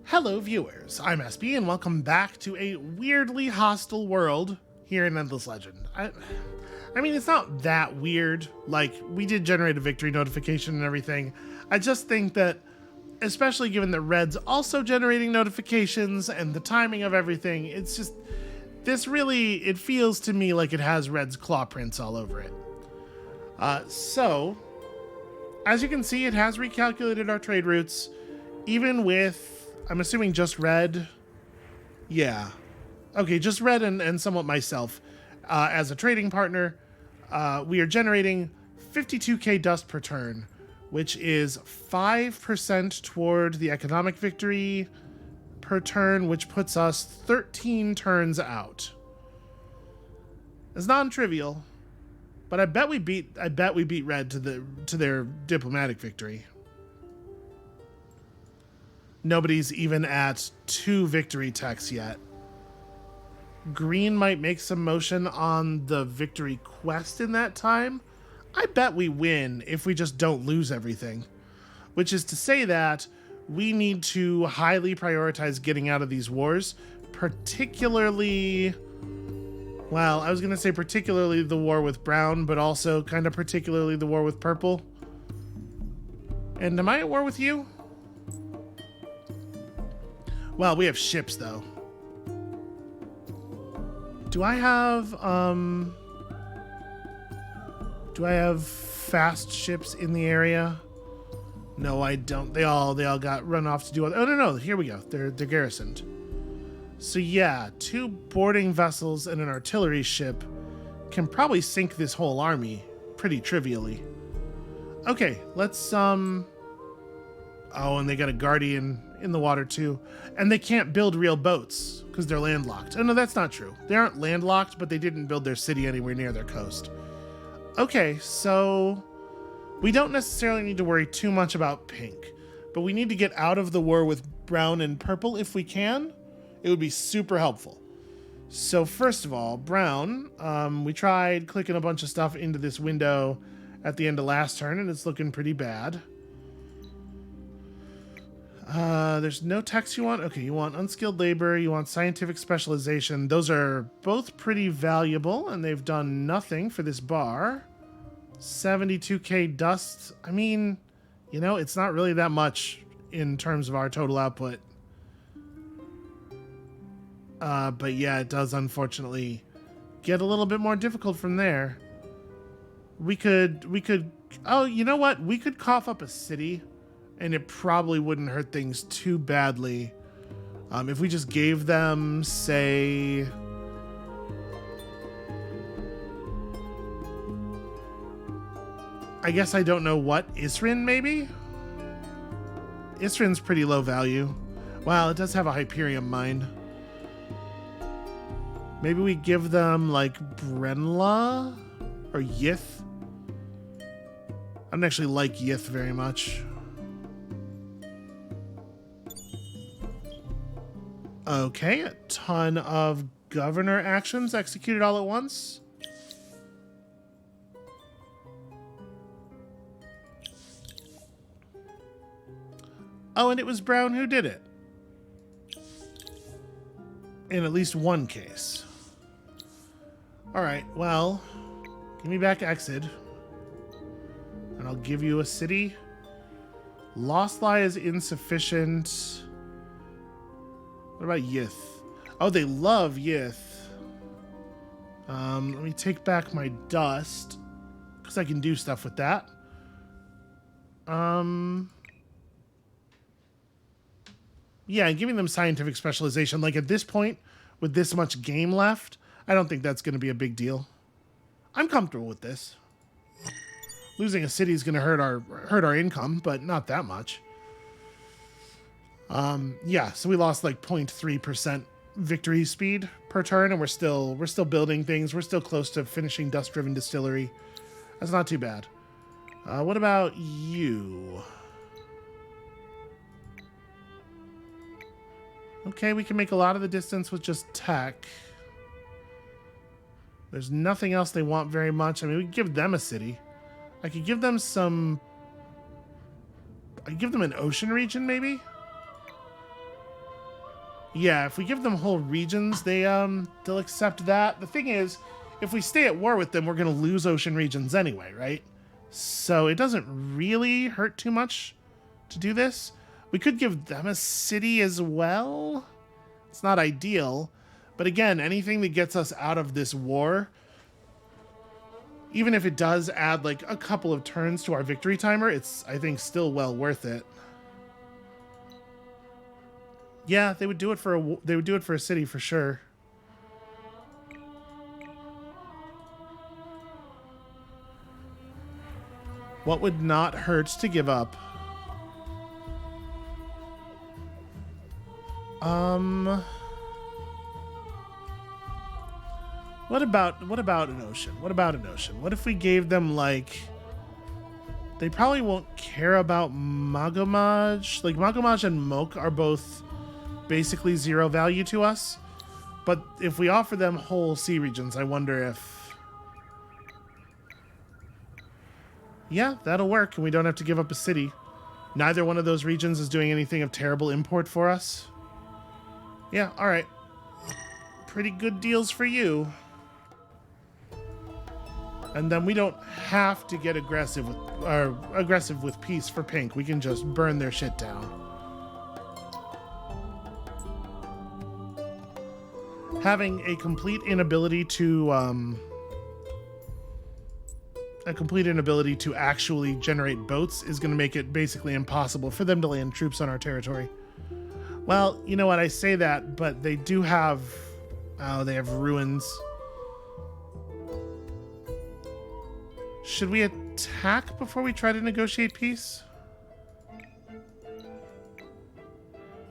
Hello viewers, I'm SB and welcome back to a weirdly hostile world here in Endless Legend. I mean, it's not that weird. Like, we did generate a victory notification and everything. I just think that, especially given that Red's also generating notifications and the timing of everything, it's just, it feels to me like it has Red's claw prints all over it. So, as you can see, it has recalculated our trade routes, even with, I'm assuming just Red. Yeah. Okay, just Red and somewhat myself. As a trading partner, we are generating 52k dust per turn, which is 5% toward the economic victory per turn, which puts us 13 turns out. It's non-trivial, but I bet we beat Red to their diplomatic victory. Nobody's even at 2 victory techs yet. Green might make some motion on the victory quest in that time. I bet we win if we just don't lose everything. Which is to say that we need to highly prioritize getting out of these wars, particularly... Well, I was going to say particularly the war with brown, but also kind of particularly the war with purple. And am I at war with you? Well, we have ships, though. Do I have fast ships in the area? No, I don't. They all got run off to do other... Oh, no, here we go. They're garrisoned. So yeah, 2 boarding vessels and an artillery ship can probably sink this whole army pretty trivially. Okay, let's, Oh, and they got a guardian in the water too. And they can't build real boats because they're landlocked. Oh no, that's not true. They aren't landlocked, but they didn't build their city anywhere near their coast. Okay, so we don't necessarily need to worry too much about pink, but we need to get out of the war with brown and purple if we can. It would be super helpful. So first of all, brown, we tried clicking a bunch of stuff into this window at the end of last turn and it's looking pretty bad. There's no text you want? Okay, you want unskilled labor, you want scientific specialization. Those are both pretty valuable, and they've done nothing for this bar. 72k dust. I mean, you know, it's not really that much in terms of our total output. But yeah, it does unfortunately get a little bit more difficult from there. We could, oh, you know what? We could cough up a city. And it probably wouldn't hurt things too badly. If we just gave them, say... I guess I don't know what. Isrin, maybe? Isrin's pretty low value. Wow, it does have a Hyperium mine. Maybe we give them, like, Brenla? Or Yith? I don't actually like Yith very much. Okay, a ton of governor actions executed all at once. Oh, and it was Brown who did it. In at least one case. Alright, well, give me back Exid. And I'll give you a city. Lost Lie is insufficient. What about Yith? Oh, they love Yith. Let me take back my dust, because I can do stuff with that. Yeah, giving them scientific specialization, like at this point, with this much game left, I don't think that's going to be a big deal. I'm comfortable with this. Losing a city is going to hurt our income, but not that much. Yeah, so we lost like 0.3% victory speed per turn, and we're still building things. We're still close to finishing Dust-Driven Distillery. That's not too bad. What about you? Okay, we can make a lot of the distance with just tech. There's nothing else they want very much. I mean, we could give them a city. I could give them some... I could give them an ocean region, maybe? Yeah, if we give them whole regions, they'll accept that. The thing is, if we stay at war with them, we're going to lose ocean regions anyway, right? So it doesn't really hurt too much to do this. We could give them a city as well. It's not ideal. But again, anything that gets us out of this war, even if it does add like a couple of turns to our victory timer, it's, I think, still well worth it. Yeah, they would do it for a city for sure. What would not hurt to give up? What about an ocean? What about an ocean? What if we gave them like, they probably won't care about Magomaj. Like Magomaj and Mok are both basically 0 value to us. But if we offer them whole sea regions, I wonder if... Yeah, that'll work, and we don't have to give up a city. Neither one of those regions is doing anything of terrible import for us. Yeah, alright. Pretty good deals for you. And then we don't have to get aggressive with peace for pink. We can just burn their shit down. Having a complete inability to actually generate boats is going to make it basically impossible for them to land troops on our territory. Well, you know what? I say that, but they do have... Oh, they have ruins. Should we attack before we try to negotiate peace?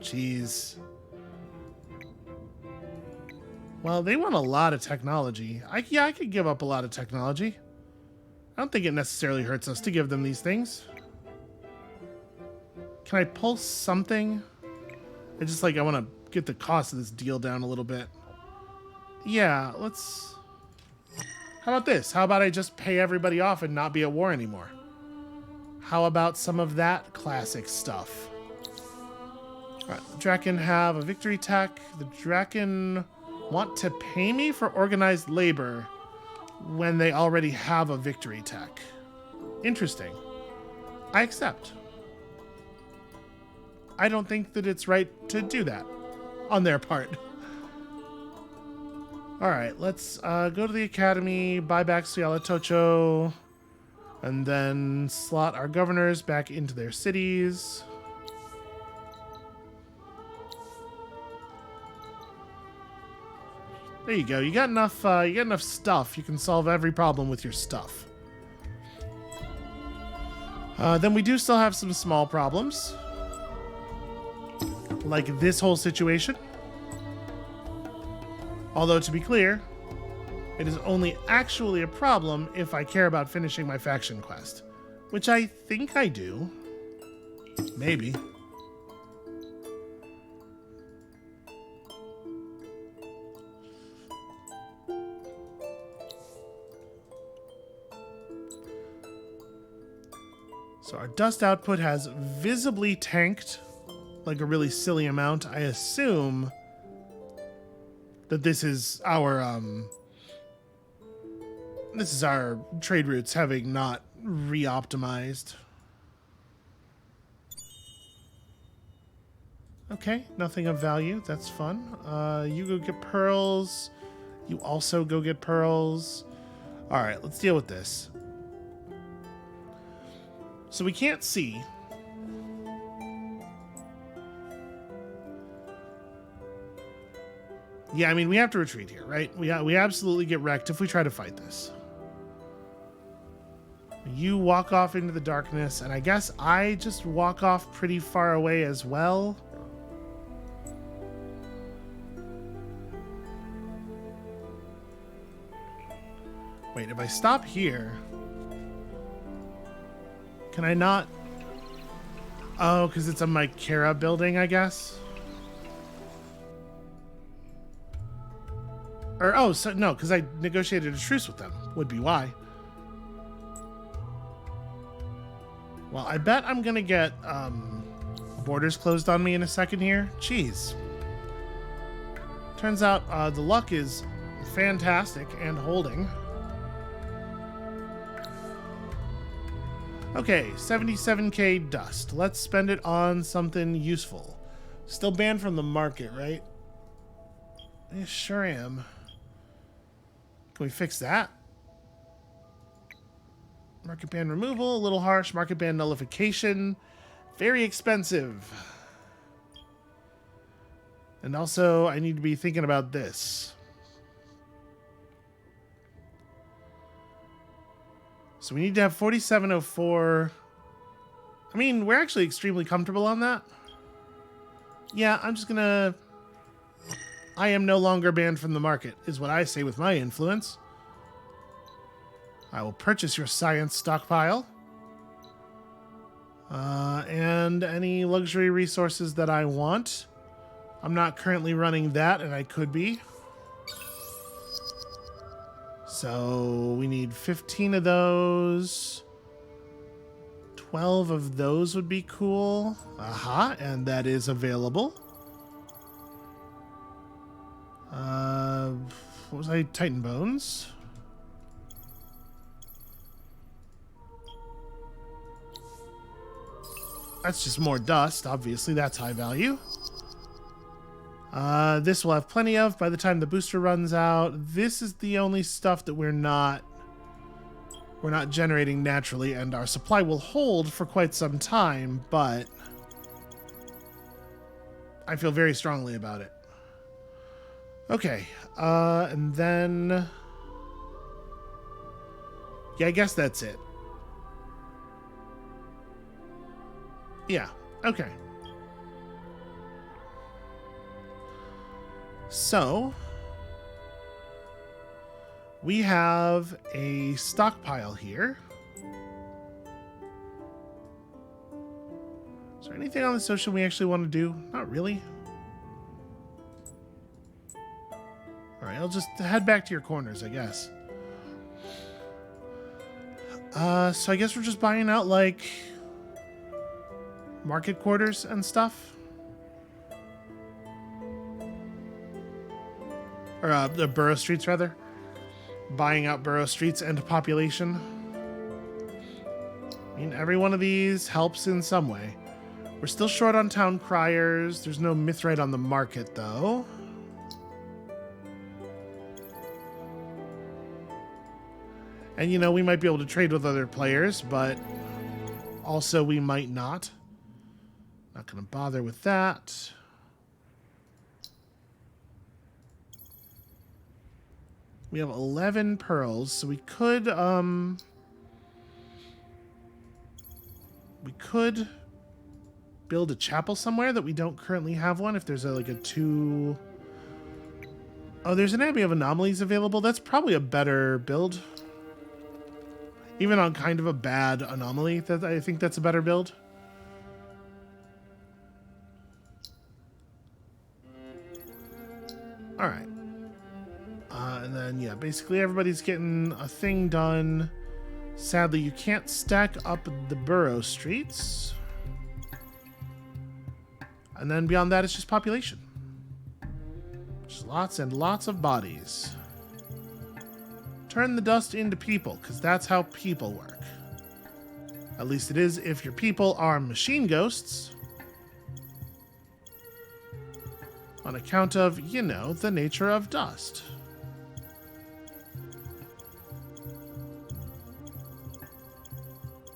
Jeez. Well, they want a lot of technology. I could give up a lot of technology. I don't think it necessarily hurts us to give them these things. Can I pull something? I just I want to get the cost of this deal down a little bit. Yeah, let's... How about this? How about I just pay everybody off and not be at war anymore? How about some of that classic stuff? Alright, the Draken have a victory tech. The Draken want to pay me for organized labor when they already have a victory tech. Interesting. I accept. I don't think that it's right to do that on their part. Alright, let's go to the academy, buy back Ciala Tocho, and then slot our governors back into their cities. There you go. You got enough stuff. You can solve every problem with your stuff. Then we do still have some small problems. Like this whole situation. Although, to be clear, it is only actually a problem if I care about finishing my faction quest. Which I think I do. Maybe. So our dust output has visibly tanked, like a really silly amount. I assume that this is our trade routes having not re-optimized. Okay, nothing of value. That's fun. You go get pearls. You also go get pearls. All right, let's deal with this. So we can't see. Yeah, I mean, we have to retreat here, right? We absolutely get wrecked if we try to fight this. You walk off into the darkness, and I guess I just walk off pretty far away as well. Wait, if I stop here... Can I not? Oh, because it's a Mycera building, I guess. Or, oh, so no, because I negotiated a truce with them. Would be why. Well, I bet I'm going to get borders closed on me in a second here. Jeez. Turns out the luck is fantastic and holding. Okay, 77k dust. Let's spend it on something useful. Still banned from the market, right? I sure am. Can we fix that? Market ban removal, a little harsh. Market ban nullification, very expensive. And also, I need to be thinking about this. So we need to have 4704. I mean, we're actually extremely comfortable on that. Yeah, I'm just gonna... I am no longer banned from the market, is what I say with my influence. I will purchase your science stockpile. And any luxury resources that I want. I'm not currently running that, and I could be. So we need 15 of those. 12 of those would be cool. Aha, and that is available. What was I? Titan Bones. That's just more dust, obviously. That's high value. This we'll have plenty of by the time the booster runs out. This is the only stuff that we're not generating naturally, and our supply will hold for quite some time, but I feel very strongly about it. Okay, and then... yeah, I guess that's it. Yeah, okay. So, we have a stockpile here. Is there anything on this ocean we actually want to do? Not really. Alright, I'll just head back to your corners, I guess. So I guess we're just buying out, like, market quarters and stuff. Or the borough streets, rather. Buying out borough streets and population. I mean, every one of these helps in some way. We're still short on town criers. There's no mithrite on the market, though. And, you know, we might be able to trade with other players, but also we might not. Not going to bother with that. We have 11 pearls, so we could build a chapel somewhere that we don't currently have one. If there's like a 2... oh, there's an Abbey of Anomalies available. That's probably a better build. Even on kind of a bad anomaly, that I think that's a better build. All right. And then, yeah, basically everybody's getting a thing done. Sadly, you can't stack up the borough streets. And then beyond that, it's just population. Just lots and lots of bodies. Turn the dust into people, because that's how people work. At least it is if your people are machine ghosts. On account of, you know, the nature of dust.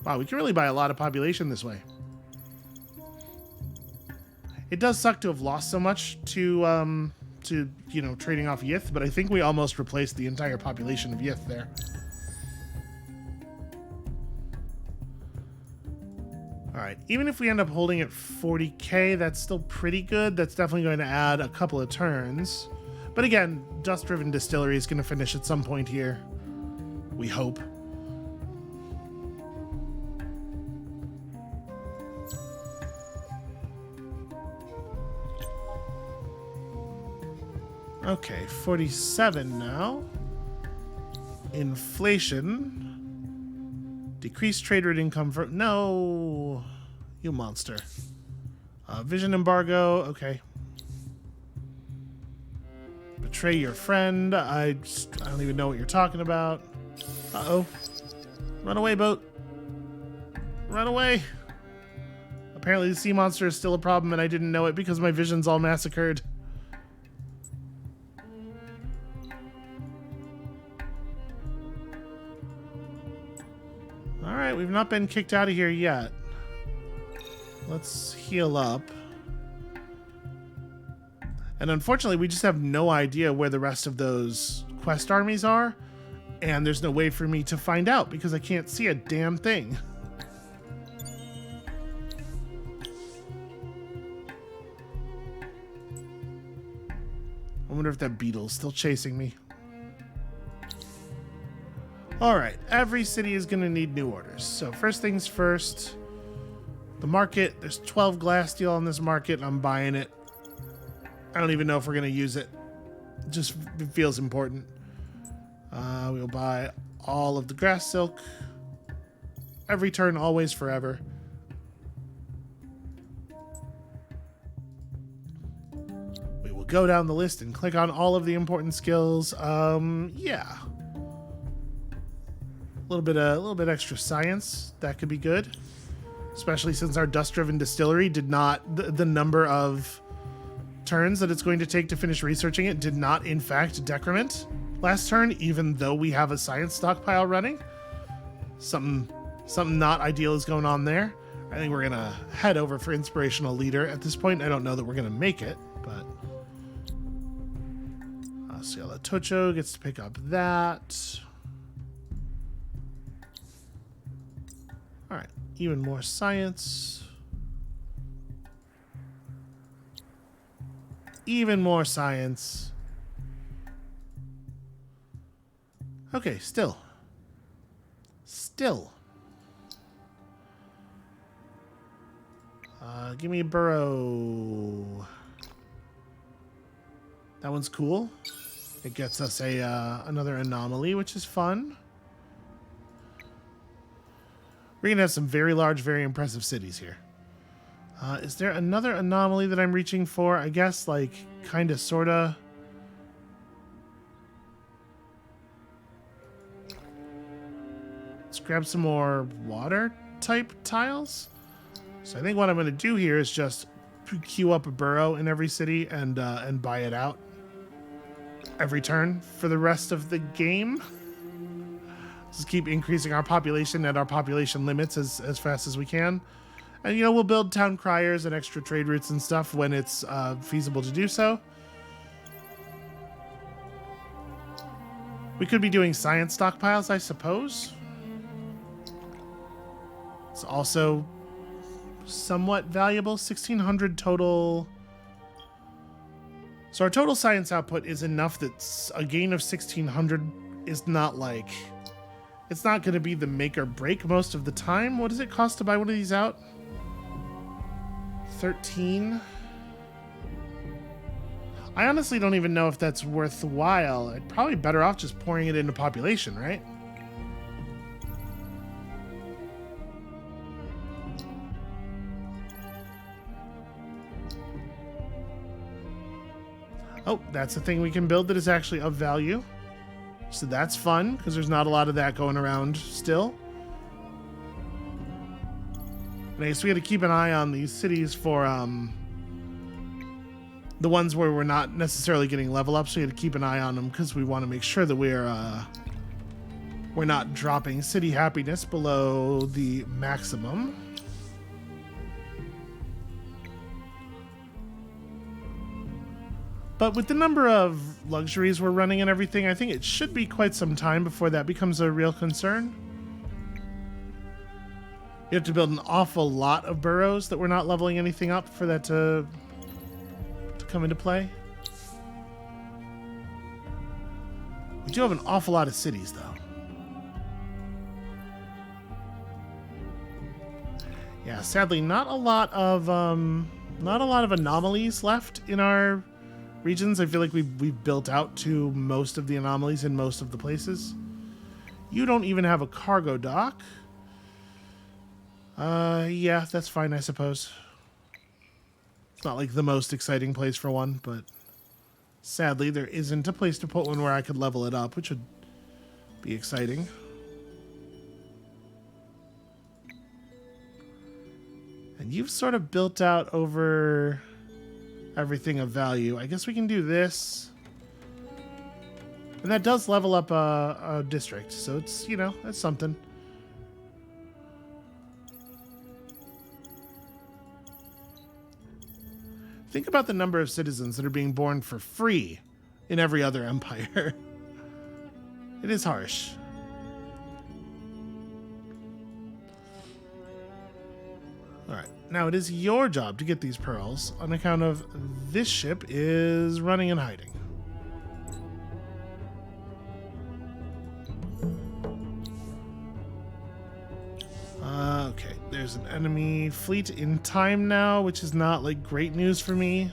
Wow, we can really buy a lot of population this way. It does suck to have lost so much to you know, trading off Yith, but I think we almost replaced the entire population of Yith there. Alright, even if we end up holding at 40k, that's still pretty good. That's definitely going to add a couple of turns. But again, Dust-Driven Distillery is going to finish at some point here. We hope. Okay, 47 now. Inflation. Decreased trade rate income for... no! You monster. Vision embargo, okay. betray your friend. I don't even know what you're talking about. Uh-oh. Run away, boat. Run away. Apparently the sea monster is still a problem and I didn't know it because my vision's all massacred. Alright, we've not been kicked out of here yet. Let's heal up. And unfortunately, we just have no idea where the rest of those quest armies are. And there's no way for me to find out because I can't see a damn thing. I wonder if that beetle's still chasing me. Alright, every city is going to need new orders. So first things first, the market. There's 12 glass steel on this market and I'm buying it. I don't even know if we're going to use it. Just it feels important. We'll buy all of the grass silk. Every turn, always, forever. We will go down the list and click on all of the important skills. Yeah. A little bit extra science. That could be good. Especially since our dust-driven distillery did not... The number of turns that it's going to take to finish researching it did not, in fact, decrement last turn, even though we have a science stockpile running. Something not ideal is going on there. I think we're gonna head over for inspirational leader at this point. I don't know that we're gonna make it, but Ciela Tocho gets to pick up that. All right, even more science. Even more science. Okay, still. Give me a burrow. That one's cool. It gets us another anomaly, which is fun. We're gonna have some very large, very impressive cities here. Is there another anomaly that I'm reaching for? I guess, like, kinda, sorta. Let's grab some more water-type tiles. So I think what I'm going to do here is just queue up a burrow in every city and buy it out every turn for the rest of the game. Just keep increasing our population at our population limits as fast as we can. And, you know, we'll build town criers and extra trade routes and stuff when it's feasible to do so. We could be doing science stockpiles, I suppose. It's also somewhat valuable. 1,600 total. So our total science output is enough that a gain of 1,600 is not like... It's not going to be the make or break most of the time. What does it cost to buy one of these out? 13. I honestly don't even know if that's worthwhile. I'd probably better off just pouring it into population, right? Oh, that's a thing we can build that is actually of value. So that's fun, because there's not a lot of that going around still. And I guess we got to keep an eye on these cities for the ones where we're not necessarily getting level up. So we got to keep an eye on them because we want to make sure that we're not dropping city happiness below the maximum. But with the number of luxuries we're running and everything, I think it should be quite some time before that becomes a real concern. You have to build an awful lot of burrows that we're not leveling anything up for that to come into play. We do have an awful lot of cities, though. Yeah, sadly, not a lot of anomalies left in our regions. I feel like we've built out to most of the anomalies in most of the places. You don't even have a cargo dock. Yeah, that's fine, I suppose. It's not like the most exciting place for one, but Sadly, there isn't a place to put one where I could level it up, which would be exciting. And you've sort of built out over everything of value. I guess we can do this. And that does level up a district, so it's, you know, that's something. Think about the number of citizens that are being born for free in every other empire. It is harsh. All right, now it is your job to get these pearls on account of this ship is running and hiding. Okay, there's an enemy fleet in time now, which is not like great news for me.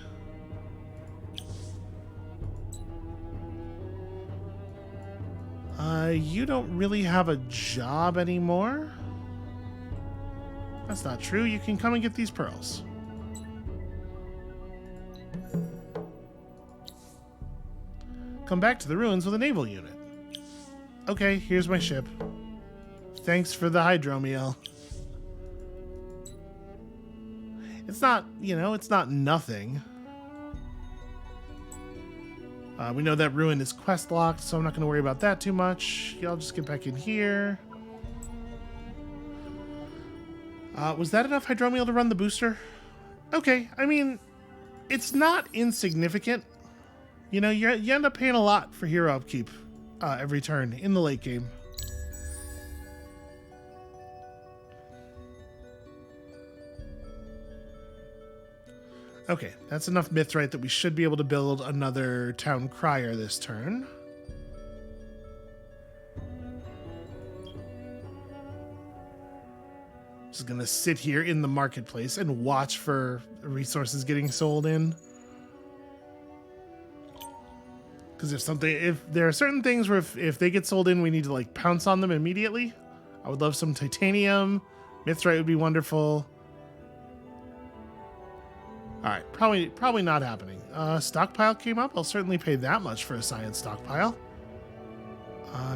You don't really have a job anymore? That's not true. You can come and get these pearls. Come back to the ruins with a naval unit. Okay, here's my ship. Thanks for the hydromiel. It's not, you know, it's not nothing. We know that ruin is quest locked, so I'm not going to worry about that too much. Y'all just get back in here. Was that enough hydromiel to run the booster? Okay, I mean, it's not insignificant. You know, you end up paying a lot for hero upkeep every turn in the late game. Okay, that's enough mithrite that we should be able to build another town crier this turn. Just gonna sit here in the marketplace and watch for resources getting sold in. Because if there are certain things where if they get sold in, we need to like pounce on them immediately. I would love some titanium. Mithrite would be wonderful. All right, probably not happening. Stockpile came up. I'll certainly pay that much for a science stockpile.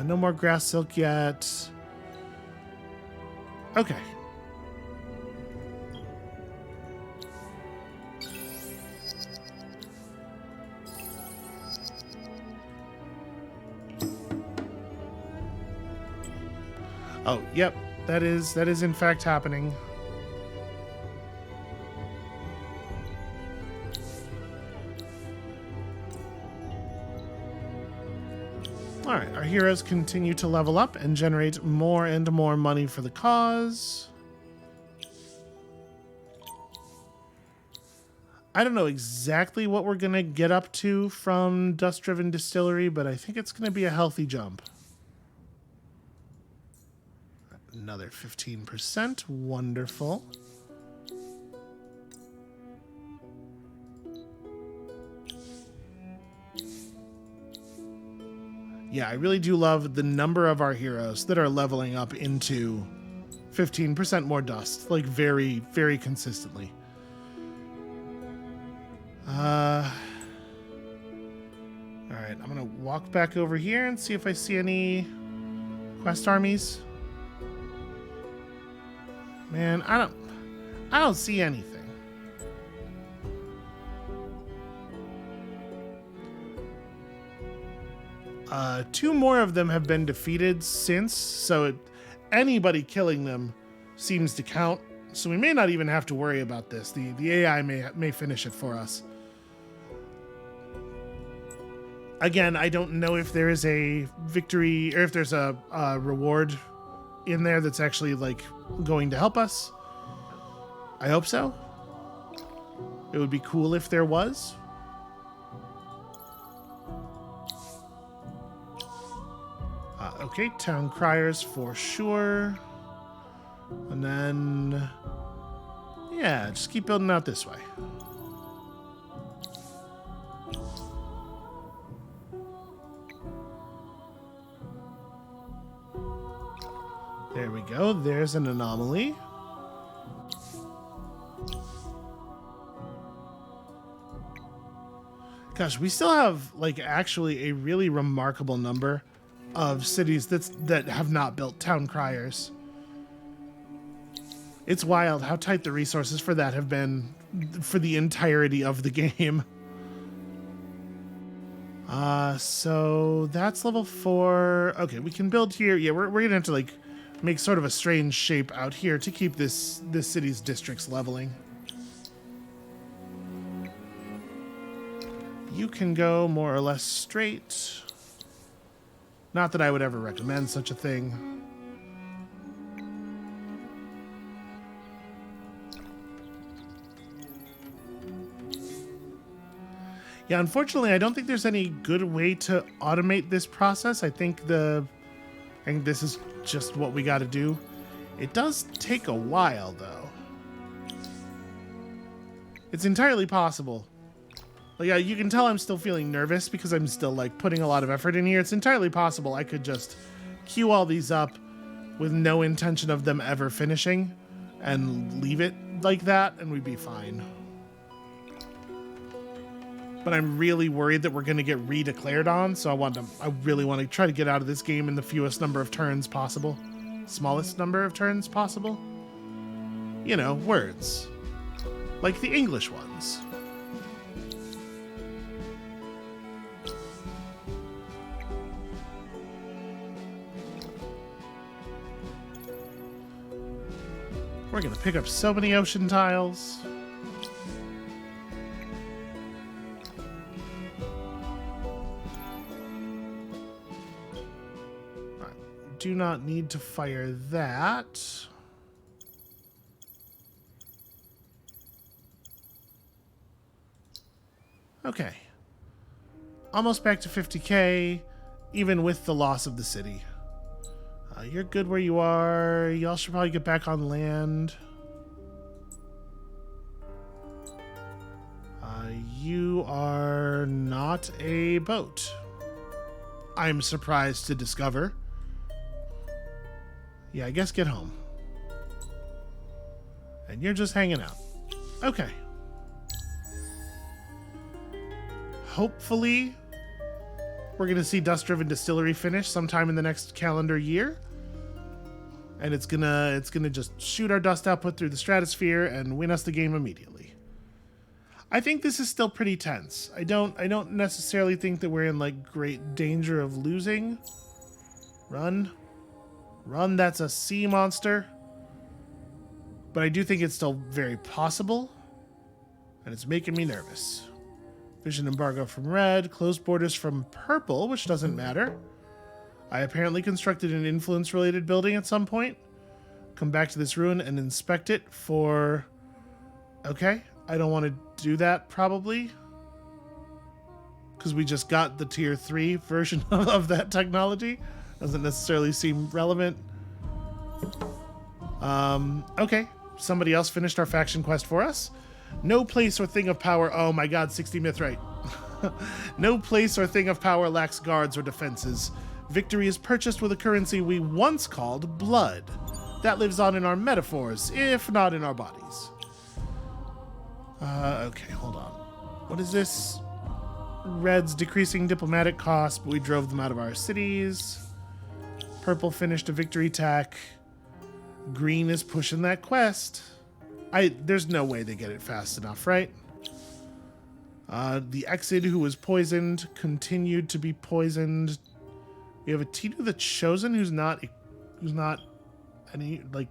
No more grass silk yet. Okay. Oh, yep. That is in fact happening. Alright, our heroes continue to level up and generate more and more money for the cause. I don't know exactly what we're going to get up to from Dust Driven Distillery, but I think it's going to be a healthy jump. Another 15%. Wonderful. Yeah, I really do love the number of our heroes that are leveling up into 15% more dust, like very, very consistently. All right, I'm gonna walk back over here and see if I see any quest armies. Man, I don't see anything. Two more of them have been defeated since, so anybody killing them seems to count. So we may not even have to worry about this. The AI may finish it for us. Again, I don't know if there is a victory or if there's a reward in there that's actually like going to help us. I hope so. It would be cool if there was. Okay, town criers for sure. And then, yeah, just keep building out this way. There we go. There's an anomaly. Gosh, we still have, like, actually a really remarkable number of cities that have not built town criers. It's wild how tight the resources for that have been for the entirety of the game. So that's level 4. Okay, we can build here. Yeah, we're gonna have to, like, make sort of a strange shape out here to keep this city's districts leveling. You can go more or less straight. Not that I would ever recommend such a thing. Yeah, unfortunately, I don't think there's any good way to automate this process. I think this is just what we got to do. It does take a while, though. It's entirely possible. Like, yeah, you can tell I'm still feeling nervous because I'm still, like, putting a lot of effort in here. It's entirely possible I could just queue all these up with no intention of them ever finishing and leave it like that, and we'd be fine. But I'm really worried that we're going to get redeclared on, so I really want to try to get out of this game in the fewest number of turns possible. Smallest number of turns possible. You know, words. Like the English ones. We're going to pick up so many ocean tiles. Do not need to fire that. Okay. Almost back to 50k, even with the loss of the city. You're good where you are. Y'all should probably get back on land. You are not a boat. I'm surprised to discover. Yeah, I guess get home. And you're just hanging out. Okay. Hopefully, we're going to see Dust-Driven Distillery finish sometime in the next calendar year. And it's gonna just shoot our dust output through the stratosphere and win us the game immediately. I think this is still pretty tense. I don't necessarily think that we're in, like, great danger of losing. Run. Run, that's a sea monster. But I do think it's still very possible. And it's making me nervous. Vision embargo from red, closed borders from purple, which doesn't matter. I apparently constructed an influence-related building at some point. Come back to this ruin and inspect it for... Okay, I don't want to do that, probably. Because we just got the tier 3 version of that technology. Doesn't necessarily seem relevant. Okay, somebody else finished our faction quest for us. No place or thing of power... Oh my god, 60 mithrite. No place or thing of power lacks guards or defenses. Victory is purchased with a currency we once called blood. That lives on in our metaphors, if not in our bodies. Okay, hold on. What is this? Red's decreasing diplomatic costs, but we drove them out of our cities. Purple finished a victory tack. Green is pushing that quest. There's no way they get it fast enough, right? The Exid, who was poisoned, continued to be poisoned. We have a Tinu the Chosen who's not any, like...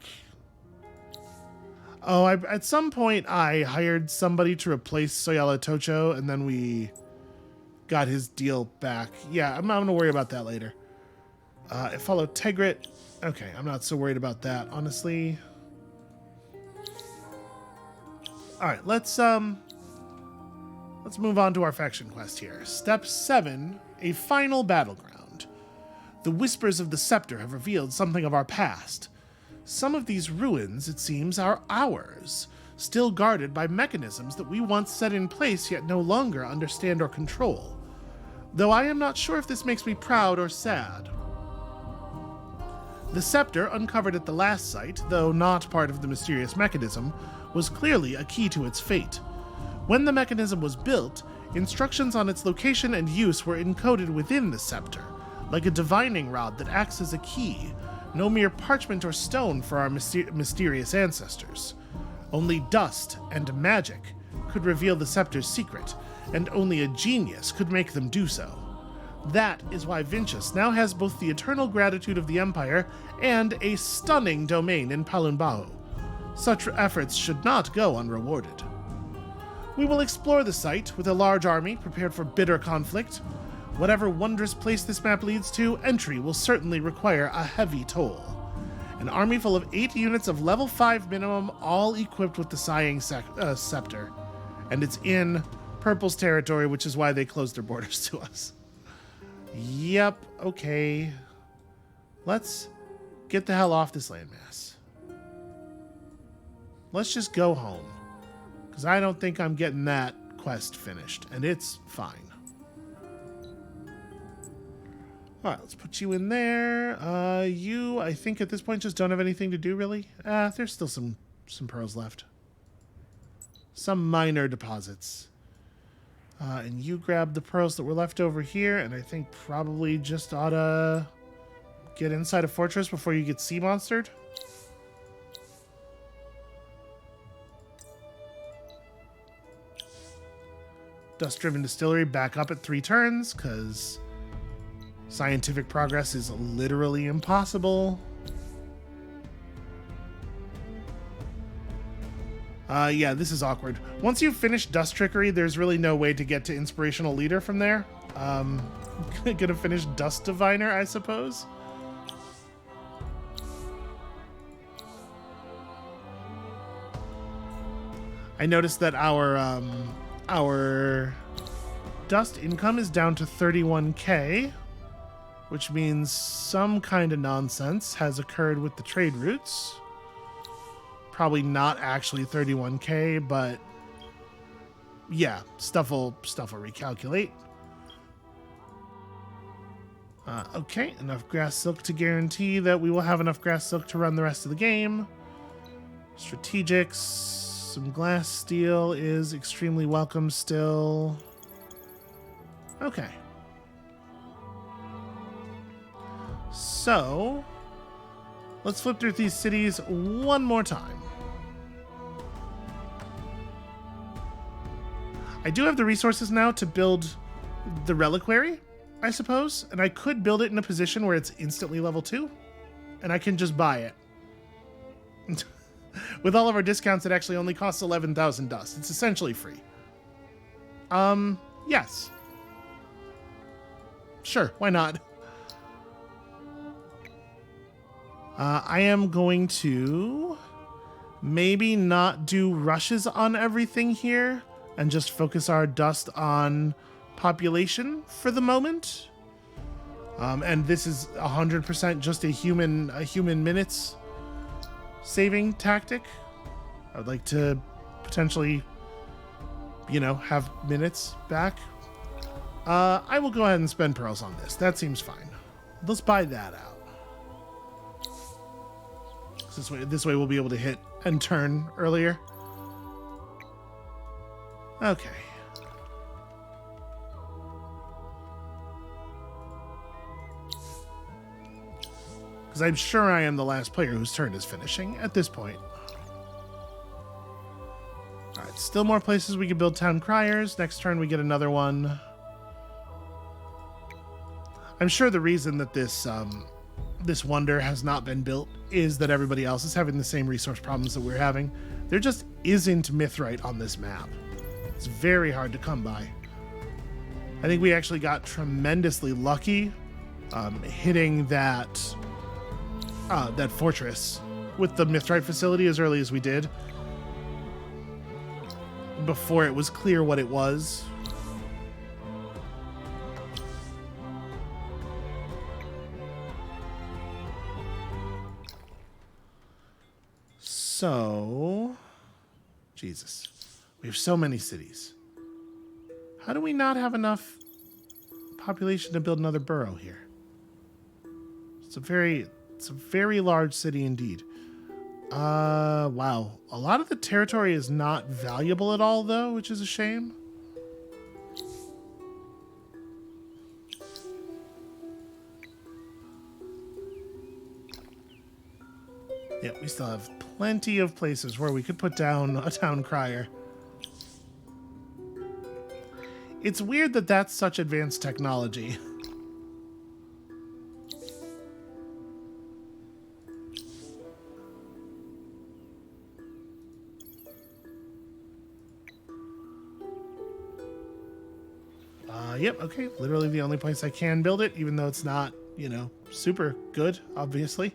Oh, at some point I hired somebody to replace Soyala Tocho, and then we got his deal back. Yeah, I'm not going to worry about that later. I follow Tegrit. Okay, I'm not so worried about that, honestly. Alright, let's move on to our faction quest here. Step 7, a final battleground. The whispers of the scepter have revealed something of our past. Some of these ruins, it seems, are ours, still guarded by mechanisms that we once set in place yet no longer understand or control. Though I am not sure if this makes me proud or sad. The scepter, uncovered at the last site, though not part of the mysterious mechanism, was clearly a key to its fate. When the mechanism was built, instructions on its location and use were encoded within the scepter, like a divining rod that acts as a key, no mere parchment or stone for our mysterious ancestors. Only dust and magic could reveal the scepter's secret, and only a genius could make them do so. That is why Vincius now has both the eternal gratitude of the Empire and a stunning domain in Palunbahu. Such efforts should not go unrewarded. We will explore the site with a large army prepared for bitter conflict. Whatever wondrous place this map leads to, entry will certainly require a heavy toll. An army full of 8 units of level 5 minimum, all equipped with the Sighing Scepter. And it's in Purple's territory, which is why they closed their borders to us. Yep, okay. Let's get the hell off this landmass. Let's just go home. Because I don't think I'm getting that quest finished. And it's fine. Alright, let's put you in there. You, I think at this point, just don't have anything to do, really. There's still some pearls left. Some minor deposits. And you grab the pearls that were left over here, and I think probably just ought to get inside a fortress before you get sea monstered. Dust-driven distillery back up at 3 turns, because scientific progress is literally impossible. Yeah, this is awkward. Once you've finished Dust Trickery, there's really no way to get to Inspirational Leader from there. Gonna finish Dust Diviner, I suppose. I noticed that our dust income is down to 31k, which means some kind of nonsense has occurred with the trade routes. Probably not actually 31k, but yeah, stuff will recalculate. Okay, enough grass silk to guarantee that we will have enough grass silk to run the rest of the game. Strategics, some glass steel is extremely welcome still. Okay. So, let's flip through these cities one more time. I do have the resources now to build the reliquary, I suppose, and I could build it in a position where it's instantly level 2, and I can just buy it. With all of our discounts, it actually only costs 11,000 dust. It's essentially free. Yes. Sure, why not? I am going to maybe not do rushes on everything here and just focus our dust on population for the moment. And this is 100% just a human minutes saving tactic. I would like to potentially, have minutes back. I will go ahead and spend pearls on this. That seems fine. Let's buy that out. This way we'll be able to hit and turn earlier. Okay. Because I'm sure I am the last player whose turn is finishing at this point. Alright, still more places we can build town criers. Next turn we get another one. I'm sure the reason that this wonder has not been built is that everybody else is having the same resource problems that we're having. There just isn't mithrite on this map. It's very hard to come by. I think we actually got tremendously lucky hitting that fortress with the mithrite facility as early as we did, before it was clear what it was. So, Jesus, we have so many cities. How do we not have enough population to build another borough here? It's a very large city indeed. Wow. A lot of the territory is not valuable at all, though, which is a shame. Yeah, we still have plenty of places where we could put down a town crier. It's weird that that's such advanced technology. Yep, okay. Literally the only place I can build it, even though it's not, you know, super good, obviously.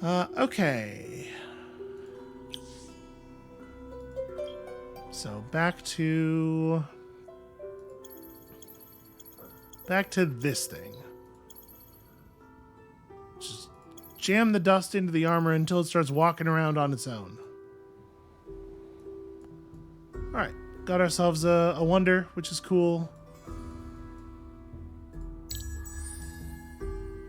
Okay. So back to this thing. Just jam the dust into the armor until it starts walking around on its own. All right, got ourselves a wonder, which is cool.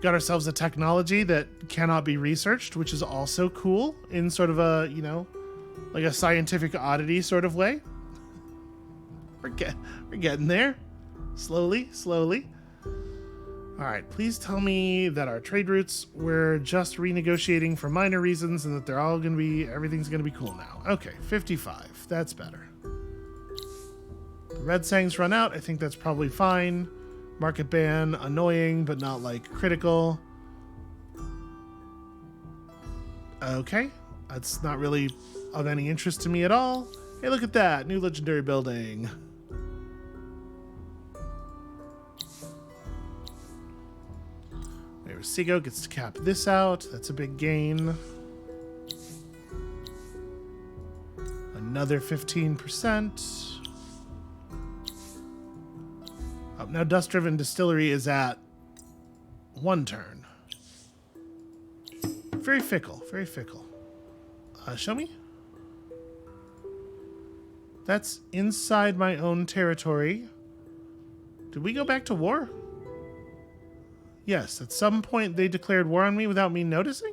Got ourselves a technology that cannot be researched, which is also cool in sort of a, you know, like a scientific oddity sort of way. We're getting there. Slowly, slowly. All right, please tell me that our trade routes we're just renegotiating for minor reasons and that they're all going to be, everything's going to be cool now. Okay, 55. That's better. The red sangs run out. I think that's probably fine. Market ban, annoying, but not like critical. Okay, that's not really of any interest to me at all. Hey, look at that, new legendary building. There, Seago gets to cap this out. That's a big gain. Another 15%. Now Dust-Driven Distillery is at 1 turn. Very fickle, very fickle. Show me. That's inside my own territory. Did we go back to war? Yes, at some point they declared war on me without me noticing?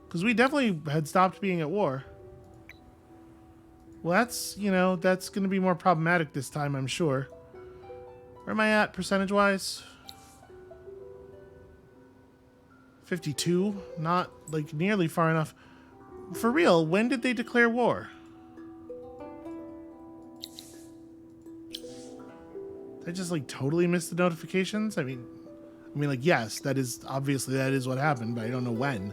Because we definitely had stopped being at war. Well, that's, you know, that's going to be more problematic this time, I'm sure. Where am I at, percentage-wise? 52? Not, like, nearly far enough. For real, when did they declare war? Did I just, like, totally miss the notifications? I mean, like, yes, that is, obviously that is what happened, but I don't know when.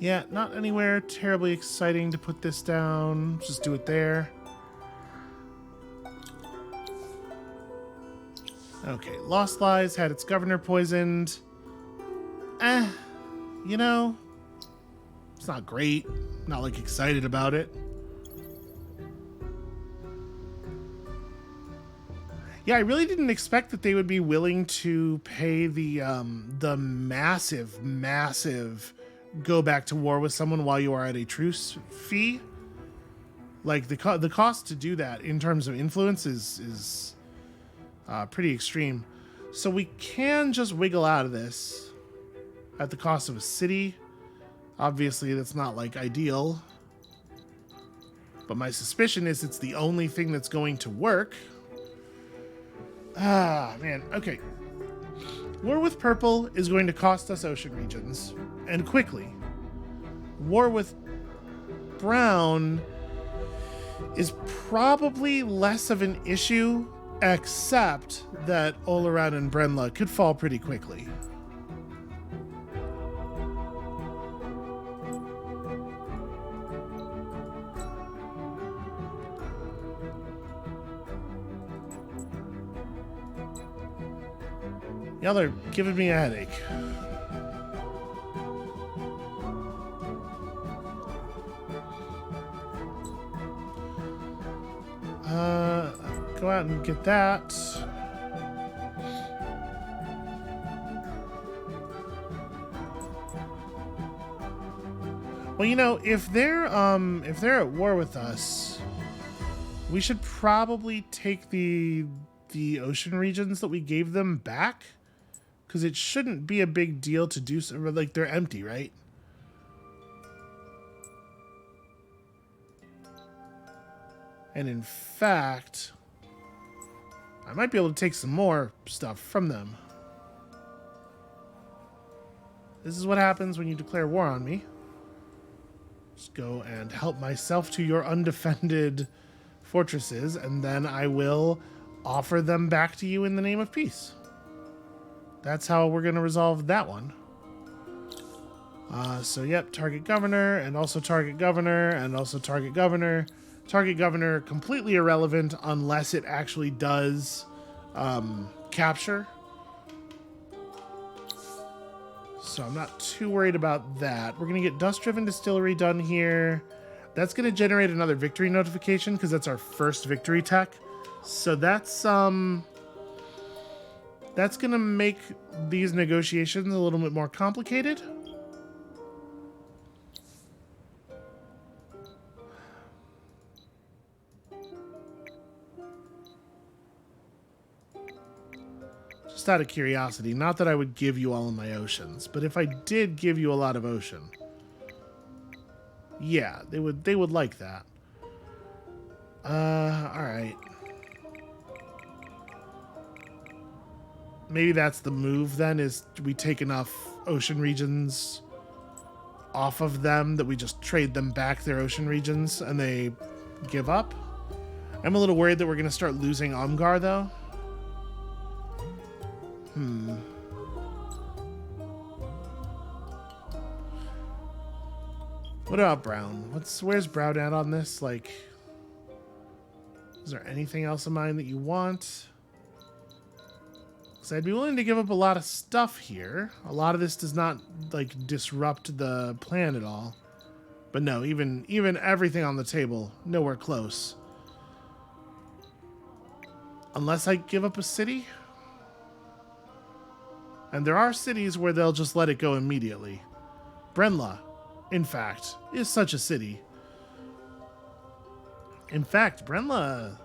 Yeah, not anywhere terribly exciting to put this down. Just do it there. Okay, Lost Lies had its governor poisoned. You know, it's not great. Not, like, excited about it. Yeah, I really didn't expect that they would be willing to pay the massive go back to war with someone while you are at a truce fee. Like, the cost to do that in terms of influence is pretty extreme. So we can just wiggle out of this at the cost of a city. Obviously, that's not, like, ideal. But my suspicion is it's the only thing that's going to work. Ah, man. Okay. War with purple is going to cost us ocean regions. And quickly. War with brown is probably less of an issue, except that Olaran and Brenla could fall pretty quickly. Y'all are giving me a headache. Go out and get that. Well, you know, if they're at war with us, We should probably take the ocean regions that we gave them back, because it shouldn't be a big deal to do so. Like, they're empty, right? And in fact, I might be able to take some more stuff from them. This is what happens when you declare war on me. Just go and help myself to your undefended fortresses, and then I will offer them back to you in the name of peace. That's how we're going to resolve that one. So, yep, target governor, and also target governor, and also target governor. Target governor, completely irrelevant unless it actually does capture. So I'm not too worried about that. We're going to get Dust-Driven Distillery done here. That's going to generate another victory notification because that's our first victory tech. So that's going to make these negotiations a little bit more complicated. Just out of curiosity, not that I would give you all of my oceans, but if I did give you a lot of ocean, yeah, they would like that. All right. Maybe that's the move then, is we take enough ocean regions off of them that we just trade them back their ocean regions and they give up. I'm a little worried that we're going to start losing Umgar though. What about Brown? Where's Brown at on this? Like, is there anything else in mind that you want? Because I'd be willing to give up a lot of stuff here. A lot of this does not, like, disrupt the plan at all. But no, even everything on the table, nowhere close. Unless I give up a city? And there are cities where they'll just let it go immediately. Brenla, in fact, is such a city. In fact, Brenla...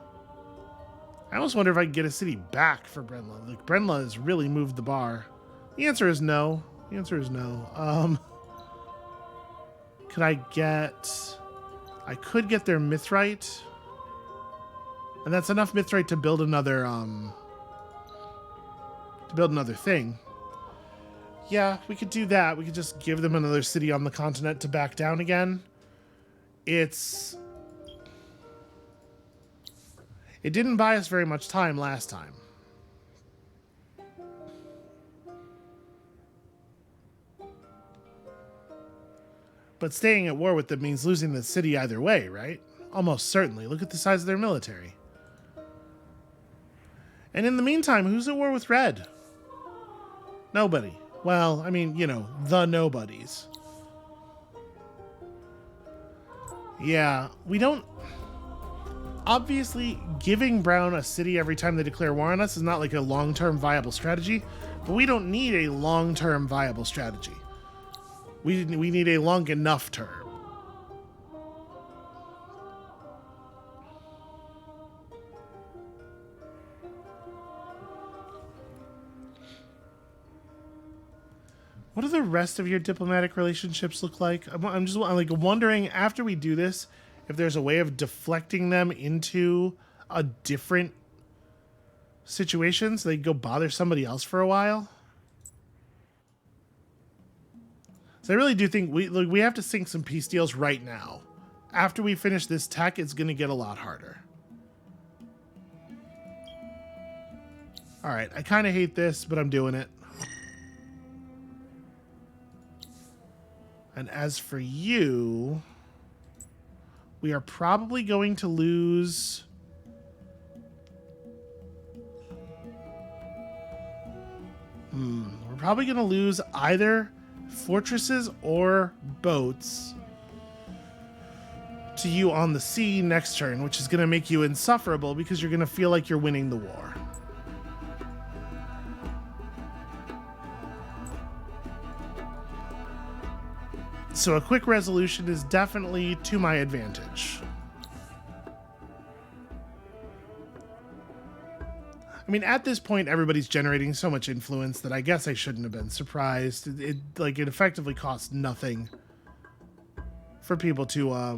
I almost wonder if I can get a city back for Brenla. Like, Brenla has really moved the bar. The answer is no. The answer is no. Could I get... I could get their Mithrite. And that's enough Mithrite to build another, thing. Yeah, we could do that. We could just give them another city on the continent to back down again. It didn't buy us very much time last time. But staying at war with them means losing the city either way, right? Almost certainly. Look at the size of their military. And in the meantime, who's at war with Red? Nobody. Well, I mean, you know, the nobodies. Yeah, we don't... Obviously, giving Brown a city every time they declare war on us is not like a long-term viable strategy, but we don't need a long-term viable strategy. We need a long enough term. What do the rest of your diplomatic relationships look like? I'm just like wondering, after we do this, if there's a way of deflecting them into a different situation so they can go bother somebody else for a while. So I really do think we have to sink some peace deals right now. After we finish this tech, it's going to get a lot harder. All right, I kind of hate this, but I'm doing it. And as for you, we are probably going to lose... We're probably going to lose either fortresses or boats to you on the sea next turn, which is going to make you insufferable because you're going to feel like you're winning the war. So a quick resolution is definitely to my advantage. I mean, at this point, everybody's generating so much influence that I guess I shouldn't have been surprised. It effectively costs nothing for people to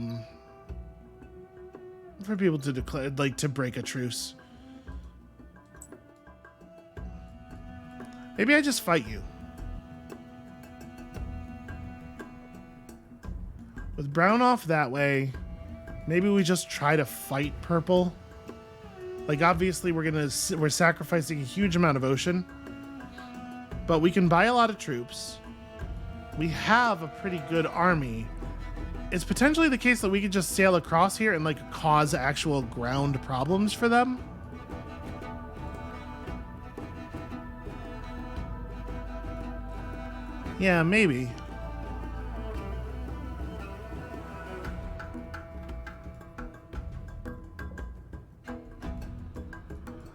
declare, like, to break a truce. Maybe I just fight you. With brown off that way, maybe we just try to fight purple. Like, obviously we're sacrificing a huge amount of ocean, but we can buy a lot of troops. We have a pretty good army. It's potentially the case that we could just sail across here and, like, cause actual ground problems for them. Yeah, maybe.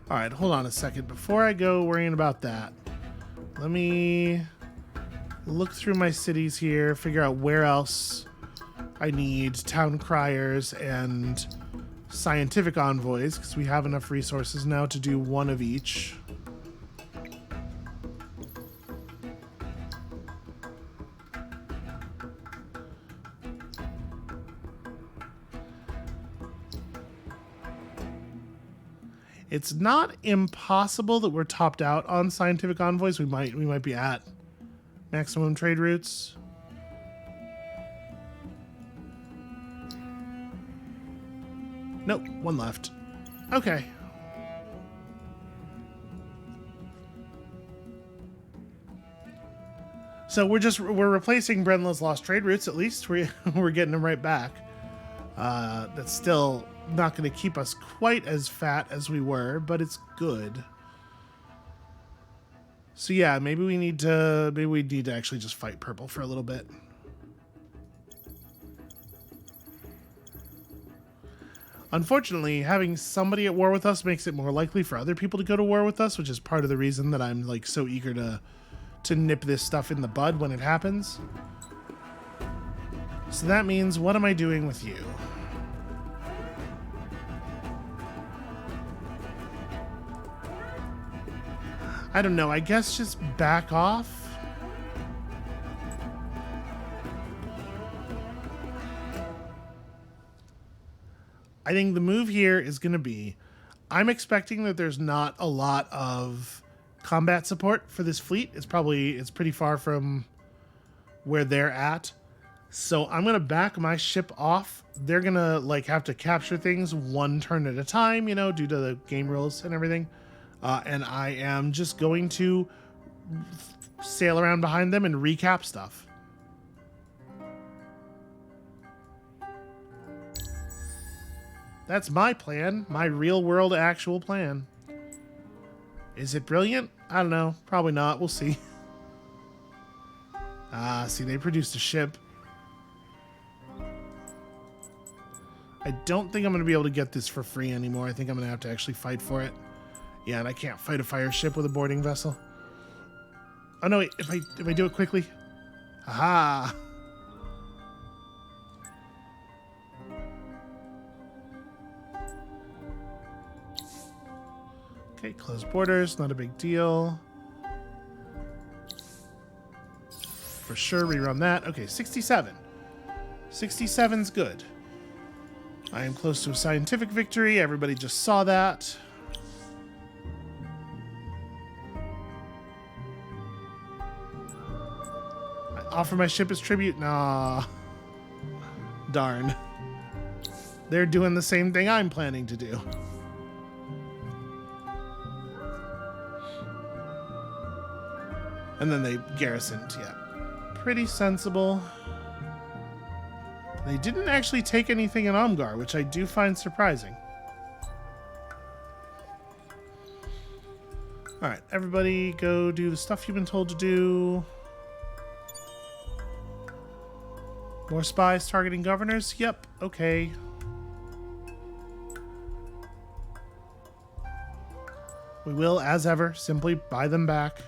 All right, hold on a second. Before I go worrying about that, let me look through my cities here, figure out where else I need town criers and scientific envoys, because we have enough resources now to do one of each. It's not impossible that we're topped out on scientific envoys. We might be at maximum trade routes. Nope, one left. Okay. So we're replacing Brenla's lost trade routes. At least we're getting them right back. That's still not going to keep us quite as fat as we were, but it's good. So yeah, maybe we need to actually just fight purple for a little bit. Unfortunately, having somebody at war with us makes it more likely for other people to go to war with us, which is part of the reason that I'm, like, so eager to nip this stuff in the bud when it happens. So that means, what am I doing with you? I don't know, I guess just back off? I think the move here is going to be, I'm expecting that there's not a lot of combat support for this fleet. It's pretty far from where they're at. So I'm going to back my ship off. They're going to, like, have to capture things one turn at a time, you know, due to the game rules and everything. And I am just going to sail around behind them and recap stuff. That's my plan. My real world actual plan. Is it brilliant? I don't know. Probably not. We'll see. See, they produced a ship. I don't think I'm going to be able to get this for free anymore. I think I'm going to have to actually fight for it. Yeah, and I can't fight a fire ship with a boarding vessel. Oh no, wait, if I do it quickly. Aha! Okay, close borders, not a big deal. For sure, rerun that. Okay, 67. 67's good. I am close to a scientific victory. Everybody just saw that. I offer my ship as tribute. Nah. Darn. They're doing the same thing I'm planning to do. And then they garrisoned, yeah. Pretty sensible. They didn't actually take anything in Omgar, which I do find surprising. Alright, everybody go do the stuff you've been told to do. More spies targeting governors? Yep, okay. We will, as ever, simply buy them back.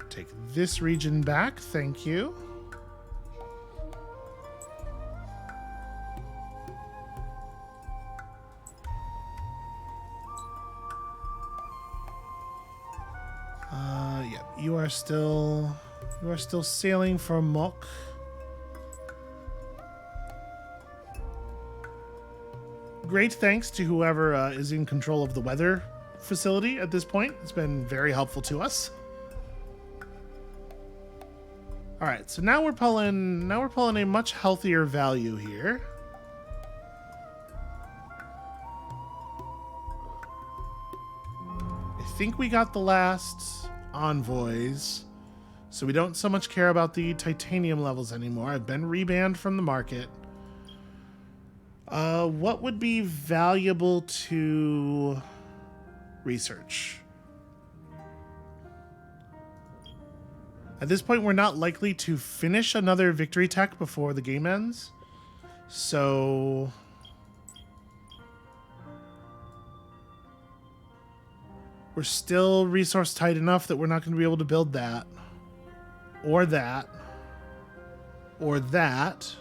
Take this region back, thank you. you are still sailing for Mok. Great thanks to whoever is in control of the weather facility at this point. It's been very helpful to us. All right, so now we're pulling a much healthier value here. I think we got the last envoys, so we don't so much care about the titanium levels anymore. I've been rebanned from the market. What would be valuable to research? At this point, we're not likely to finish another victory tech before the game ends. So we're still resource tight enough that we're not going to be able to build that. Or that. Or that.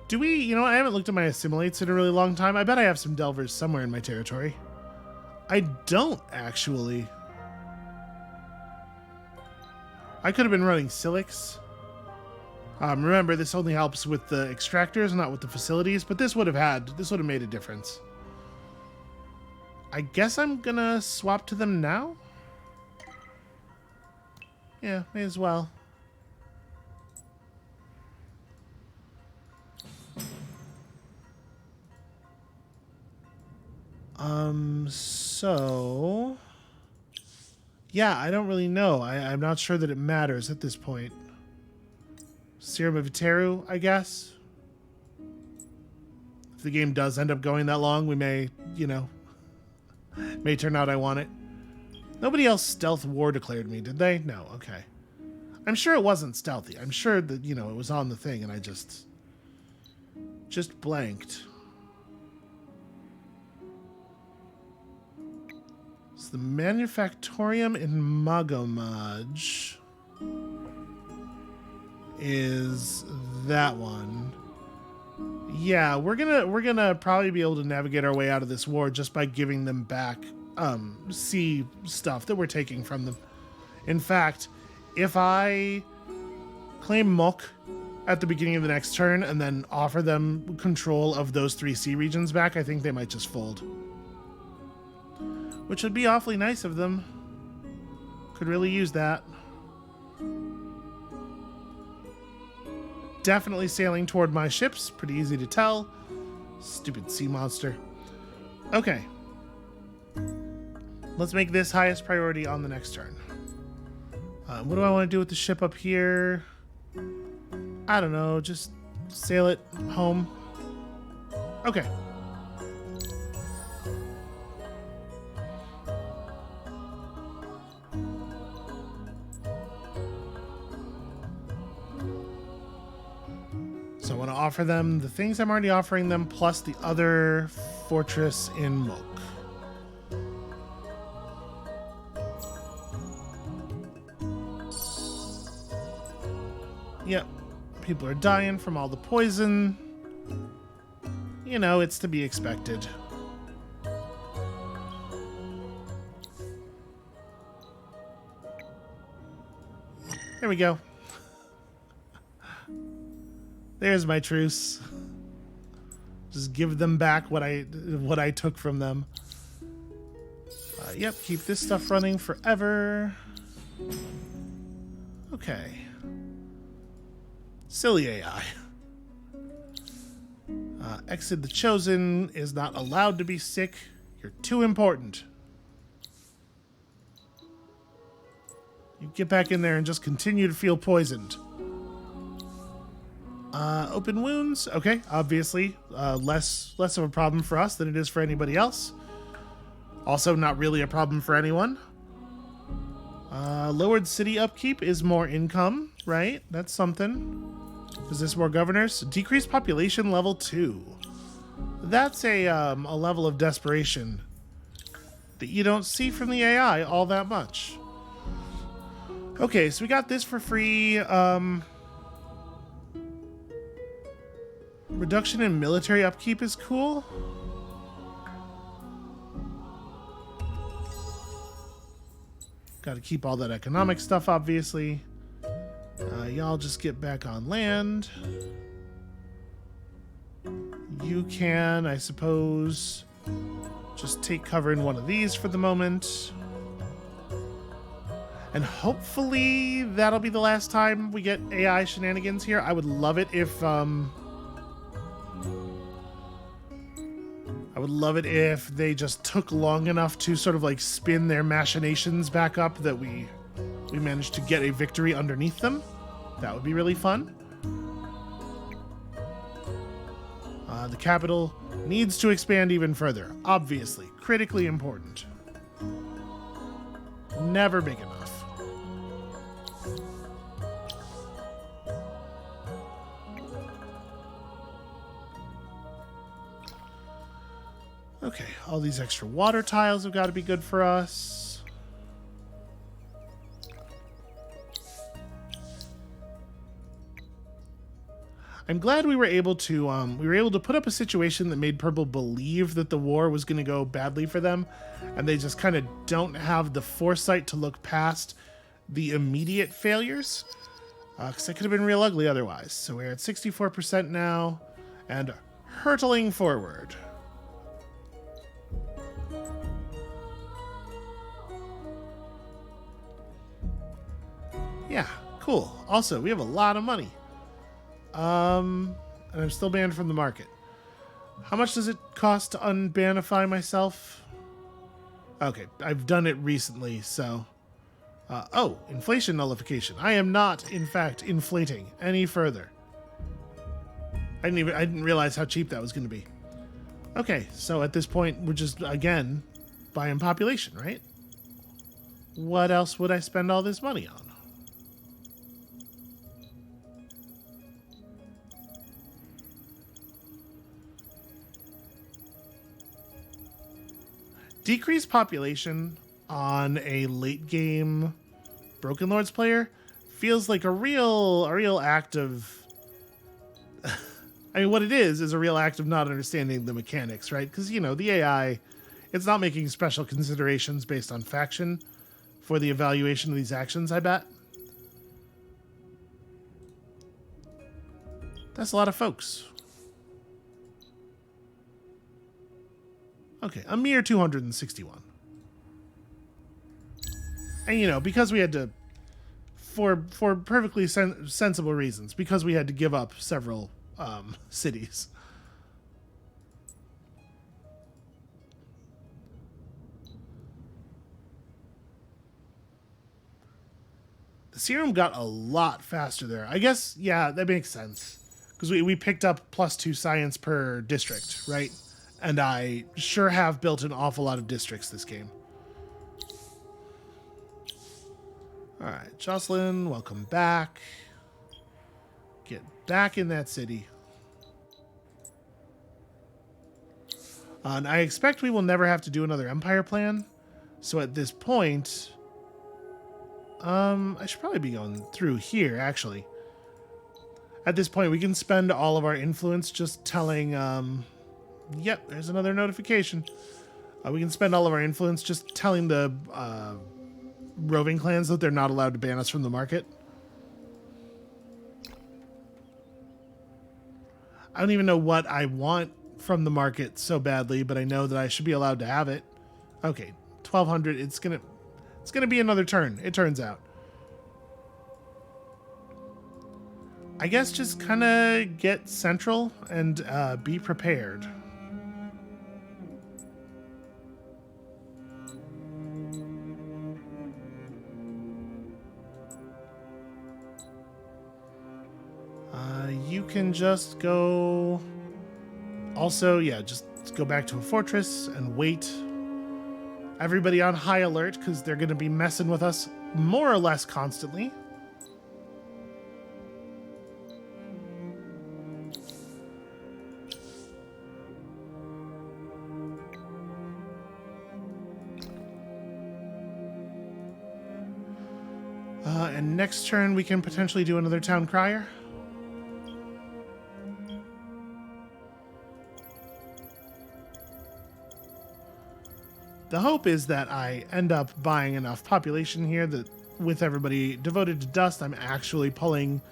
Do we, you know, I haven't looked at my assimilates in a really long time. I bet I have some Delvers somewhere in my territory. I don't, actually. I could have been running Silix. Remember, this only helps with the extractors, not with the facilities, but this would have made a difference. I guess I'm gonna swap to them now? Yeah, may as well. So... yeah, I don't really know. I'm not sure that it matters at this point. Serum of Iteru, I guess. If the game does end up going that long, we may, you know, may turn out I want it. Nobody else stealth war declared me, did they? No, okay. I'm sure it wasn't stealthy. I'm sure that, you know, it was on the thing and I just blanked. So the Manufactorium in Magamaj is that one. Yeah, we're gonna probably be able to navigate our way out of this war just by giving them back sea stuff that we're taking from them. In fact, if I claim Mok at the beginning of the next turn and then offer them control of those 3 sea regions back, I think they might just fold. Which would be awfully nice of them. Could really use that. Definitely sailing toward my ships. Pretty easy to tell. Stupid sea monster. Okay. Let's make this highest priority on the next turn. What do I want to do with the ship up here? I don't know. Just sail it home. Okay. So I want to offer them the things I'm already offering them, plus the other fortress in Mok. Yep. People are dying from all the poison. You know, it's to be expected. There we go. There's my truce. Just give them back what I took from them. Yep, keep this stuff running forever. Okay. Silly AI. Exit the Chosen is not allowed to be sick. You're too important. You get back in there and just continue to feel poisoned. Open wounds. Okay, obviously less of a problem for us than it is for anybody else. Also not really a problem for anyone. Lowered city upkeep is more income, right? That's something. Is this more governors? Decreased population level 2. That's a level of desperation that you don't see from the AI all that much. Okay, so we got this for free. Reduction in military upkeep is cool. Got to keep all that economic stuff, obviously. Y'all just get back on land. You can, I suppose, just take cover in one of these for the moment. And hopefully that'll be the last time we get AI shenanigans here. I would love it if they just took long enough to sort of like spin their machinations back up that we managed to get a victory underneath them. That would be really fun. The capital needs to expand even further. Obviously, critically important. Never big enough. Okay, all these extra water tiles have got to be good for us. I'm glad we were able to put up a situation that made Purple believe that the war was going to go badly for them, and they just kind of don't have the foresight to look past the immediate failures, because it could have been real ugly otherwise. So we're at 64% now, and hurtling forward. Yeah, cool. Also, we have a lot of money. And I'm still banned from the market. How much does it cost to unbanify myself? Okay, I've done it recently, so... oh, inflation nullification. I am not, in fact, inflating any further. I didn't realize how cheap that was going to be. Okay, so at this point, we're just, again, buying population, right? What else would I spend all this money on? Decreased population on a late game Broken Lords player feels like a real act of... I mean, what it is a real act of not understanding the mechanics, right? Because, you know, the AI, it's not making special considerations based on faction for the evaluation of these actions, I bet. That's a lot of folks. Okay, a mere 261. And, you know, because we had to, for perfectly sensible reasons, because we had to give up several cities. The serum got a lot faster there. I guess, yeah, that makes sense. Because we picked up +2 science per district, right? And I sure have built an awful lot of districts this game. Alright, Jocelyn, welcome back. Get back in that city. And I expect we will never have to do another empire plan. So at this point... I should probably be going through here, actually. At this point, we can spend all of our influence just telling... Yep, there's another notification. We can spend all of our influence just telling the roving clans that they're not allowed to ban us from the market. I don't even know what I want from the market so badly, but I know that I should be allowed to have it. Okay, 1200. It's gonna be another turn, it turns out. I guess just kind of get central and be prepared. You can just go... Also, yeah, just go back to a fortress and wait. Everybody on high alert, because they're going to be messing with us more or less constantly. And next turn, we can potentially do another town crier. The hope is that I end up buying enough population here that with everybody devoted to dust, I'm actually pulling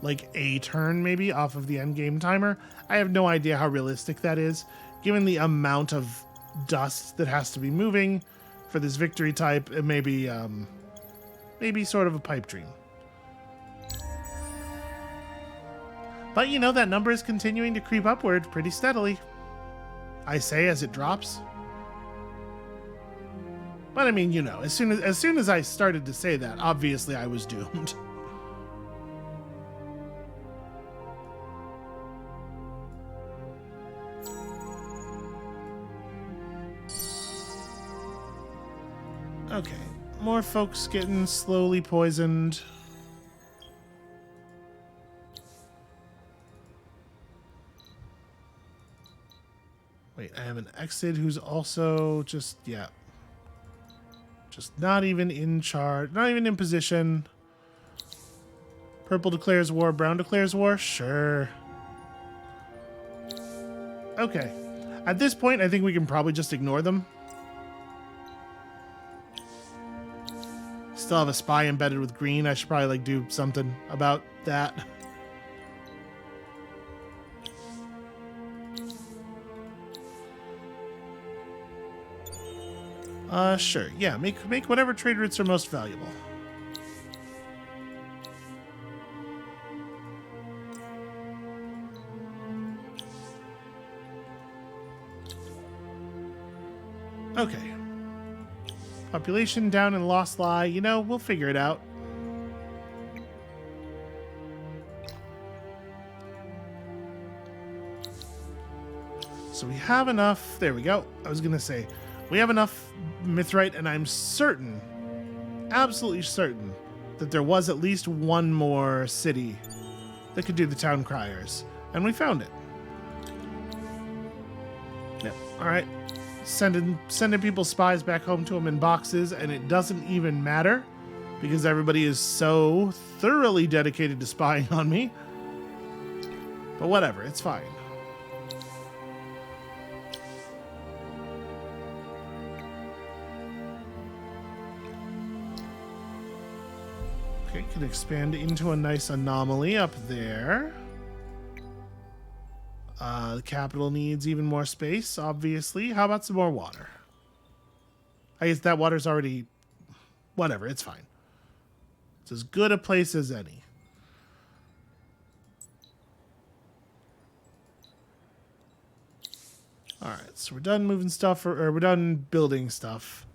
like a turn maybe off of the end game timer. I have no idea how realistic that is, given the amount of dust that has to be moving for this victory type. It may be maybe sort of a pipe dream. But you know, that number is continuing to creep upward pretty steadily, I say as it drops. But I mean, you know, as soon as I started to say that, obviously I was doomed. Okay, more folks getting slowly poisoned. Wait, I have an exit who's also just, yeah. Just not even in charge, not even in position. Purple declares war, brown declares war? Sure. Okay. At this point, I think we can probably just ignore them. Still have a spy embedded with green. I should probably like do something about that. Sure. Yeah, make whatever trade routes are most valuable. Okay. Population down in Lost Lie. You know, we'll figure it out. So we have enough. There we go. I was going to say, we have enough mithrite, and I'm certain, absolutely certain, that there was at least one more city that could do the town criers. And we found it. Yep. All right. Sending people's spies back home to them in boxes, and it doesn't even matter because everybody is so thoroughly dedicated to spying on me. But whatever, it's fine. Okay, can expand into a nice anomaly up there. The capital needs even more space, obviously. How about some more water? I guess that water's already... Whatever, it's fine. It's as good a place as any. Alright, so we're done moving stuff, or we're done building stuff.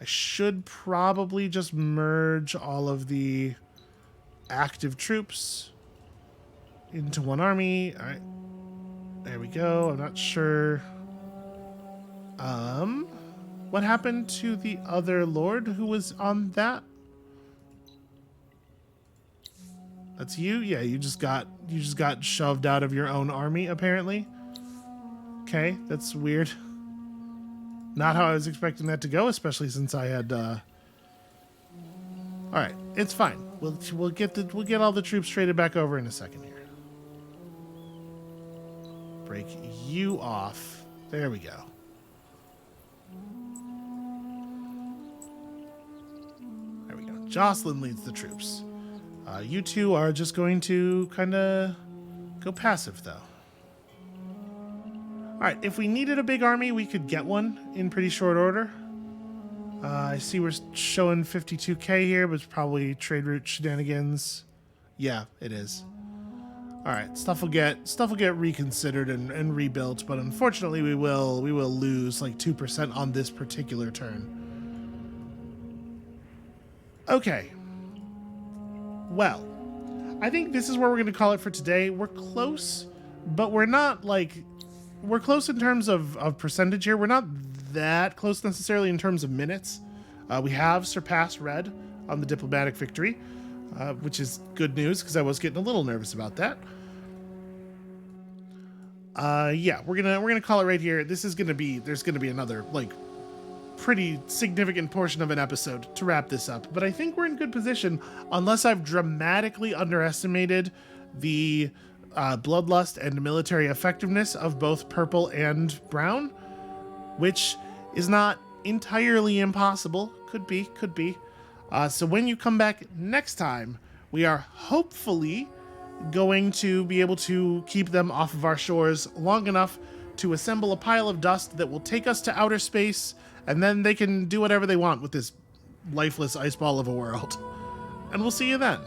I should probably just merge all of the active troops into one army. Alright. There we go. I'm not sure. What happened to the other lord who was on that? That's you? Yeah, you just got shoved out of your own army, apparently. Okay, that's weird. Not how I was expecting that to go, especially since I had Alright, it's fine. We'll get all the troops traded back over in a second here. Break you off. There we go. There we go. Jocelyn leads the troops. You two are just going to kind of go passive, though. Alright, if we needed a big army, we could get one in pretty short order. I see we're showing 52k here, but it's probably trade route shenanigans. Yeah, it is. Alright, stuff will get reconsidered and rebuilt, but unfortunately we will lose like 2% on this particular turn. Okay. Well, I think this is where we're going to call it for today. We're close, but we're not like... We're close in terms of percentage here. We're not that close necessarily in terms of minutes. We have surpassed Red on the diplomatic victory, which is good news because I was getting a little nervous about that. Yeah, we're gonna call it right here. There's gonna be another like pretty significant portion of an episode to wrap this up, but I think we're in good position unless I've dramatically underestimated the bloodlust and military effectiveness of both purple and brown, which is not entirely impossible. Could be, could be. So when you come back next time, we are hopefully going to be able to keep them off of our shores long enough to assemble a pile of dust that will take us to outer space, and then they can do whatever they want with this lifeless ice ball of a world. And we'll see you then.